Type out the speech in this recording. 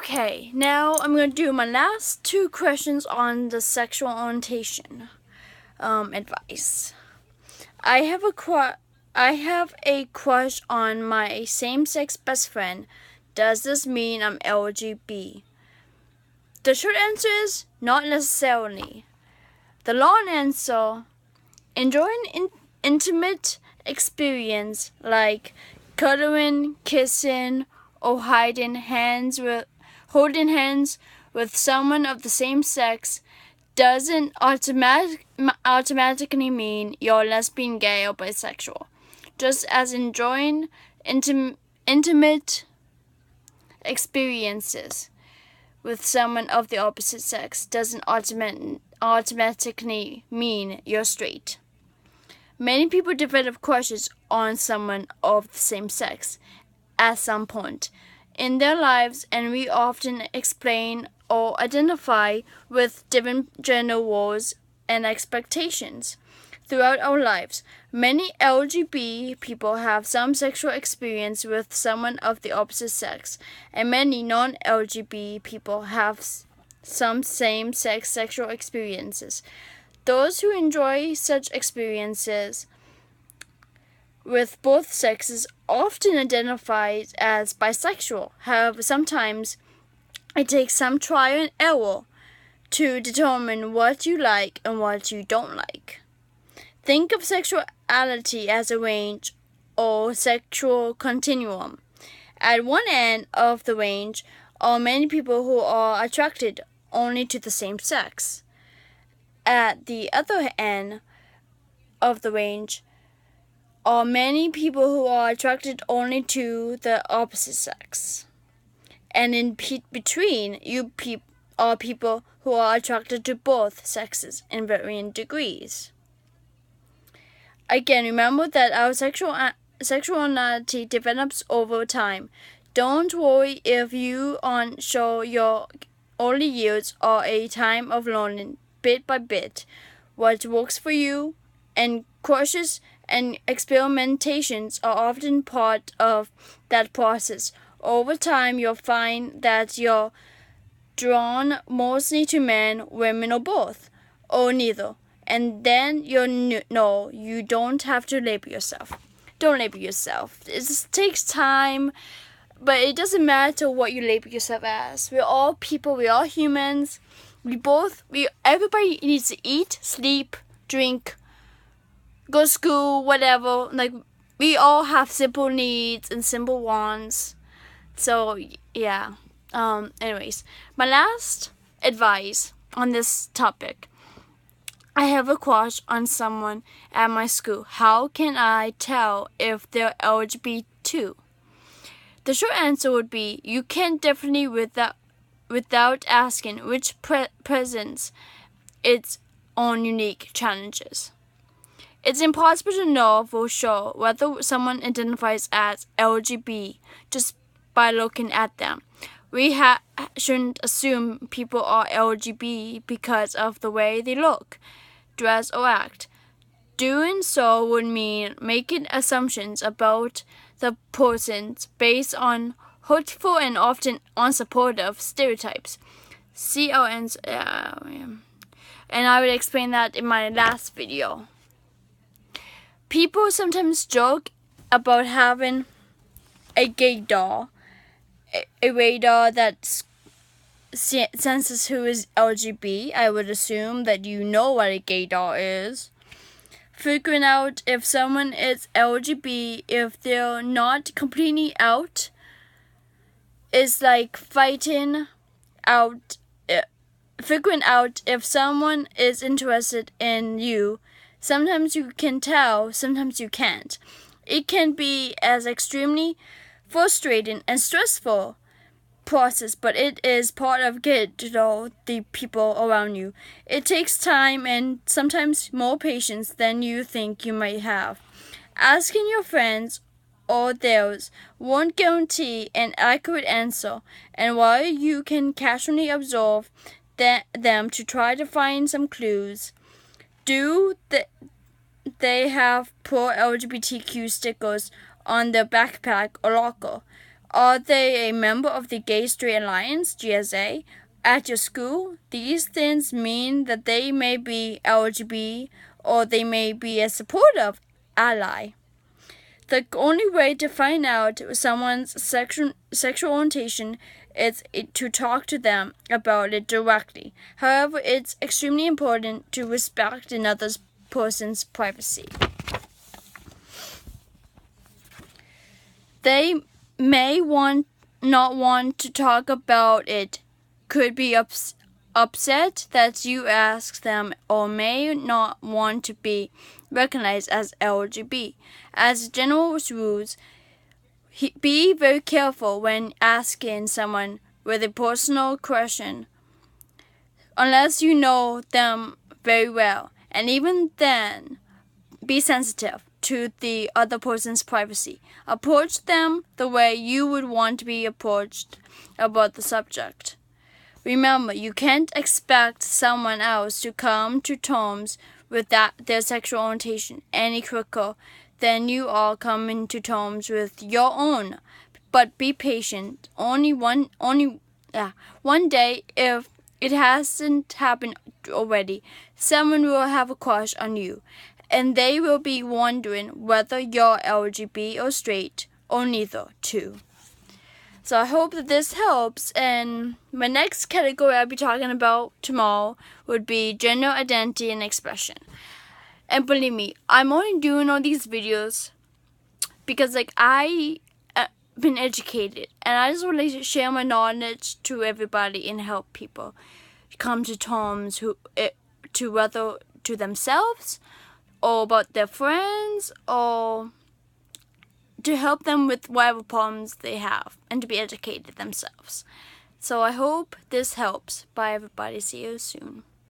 Okay, now I'm going to do my last two questions on the sexual orientation advice. I have a crush on my same-sex best friend. Does this mean I'm LGBT? The short answer is not necessarily. The long answer: enjoying intimate experience like cuddling, kissing, or holding hands with someone of the same sex doesn't automatically mean you're lesbian, gay, or bisexual. Just as enjoying intimate experiences with someone of the opposite sex doesn't automatically mean you're straight. Many people develop crushes on someone of the same sex at some point in their lives, and we often explain or identify with different gender roles and expectations. Throughout our lives, many LGBT people have some sexual experience with someone of the opposite sex, and many non-LGBT people have some same-sex sexual experiences. Those who enjoy such experiences with both sexes often identify as bisexual. However, sometimes it takes some trial and error to determine what you like and what you don't like. Think of sexuality as a range or sexual continuum. At one end of the range are many people who are attracted only to the same sex. At the other end of the range are many people who are attracted only to the opposite sex. And in between, are people who are attracted to both sexes in varying degrees. Again, remember that our sexuality develops over time. Don't worry if you aren't sure your early years are a time of learning bit by bit what works for you, and crushes and experimentations are often part of that process. Over time, you'll find that you're drawn mostly to men, women, or both, or neither. And then you'll know you don't have to label yourself. Don't label yourself. It just takes time, but it doesn't matter what you label yourself as. We're all people. We're all humans. Everybody needs to eat, sleep, drink, go to school, whatever. Like, we all have simple needs and simple wants. So, yeah. Anyways, my last advice on this topic. I have a crush on someone at my school. How can I tell if they're LGBT too? The short answer would be you can definitely without asking, which presents its own unique challenges. It's impossible to know for sure whether someone identifies as LGBT just by looking at them. We shouldn't assume people are LGBT because of the way they look, dress, or act. Doing so would mean making assumptions about the persons based on hurtful and often unsupportive stereotypes. And I will explain that in my last video. People sometimes joke about having a gay doll, a radar that senses who is LGBT. I would assume that you know what a gay doll is. Figuring out if someone is LGBT if they're not completely out is like figuring out if someone is interested in you. Sometimes you can tell, sometimes you can't. It can be as extremely frustrating and stressful process, but it is part of getting to know the people around you. It takes time and sometimes more patience than you think you might have. Asking your friends or theirs won't guarantee an accurate answer, and while you can casually observe them to try to find some clues, they have pro LGBTQ stickers on their backpack or locker? Are they a member of the Gay Straight Alliance, GSA? At your school, these things mean that they may be LGBT or they may be a supportive ally. The only way to find out someone's sexual orientation is to talk to them about it directly. However, it's extremely important to respect another person's privacy. They may not want to talk about it, could be upset that you ask them, or may not want to be recognized as LGBT. As general rules, be very careful when asking someone with a personal question, unless you know them very well, and even then, be sensitive to the other person's privacy. Approach them the way you would want to be approached about the subject. Remember, you can't expect someone else to come to terms with their sexual orientation any quicker than you are coming to terms with your own. But be patient. One day, if it hasn't happened already, someone will have a crush on you, and they will be wondering whether you're LGBT or straight, or neither, too. So I hope that this helps, and my next category I'll be talking about tomorrow would be gender identity and expression. And believe me, I'm only doing all these videos because I been educated, and I just want to share my knowledge to everybody and help people come to terms to whether to themselves or about their friends, or to help them with whatever problems they have and to be educated themselves. So I hope this helps. Bye everybody. See you soon.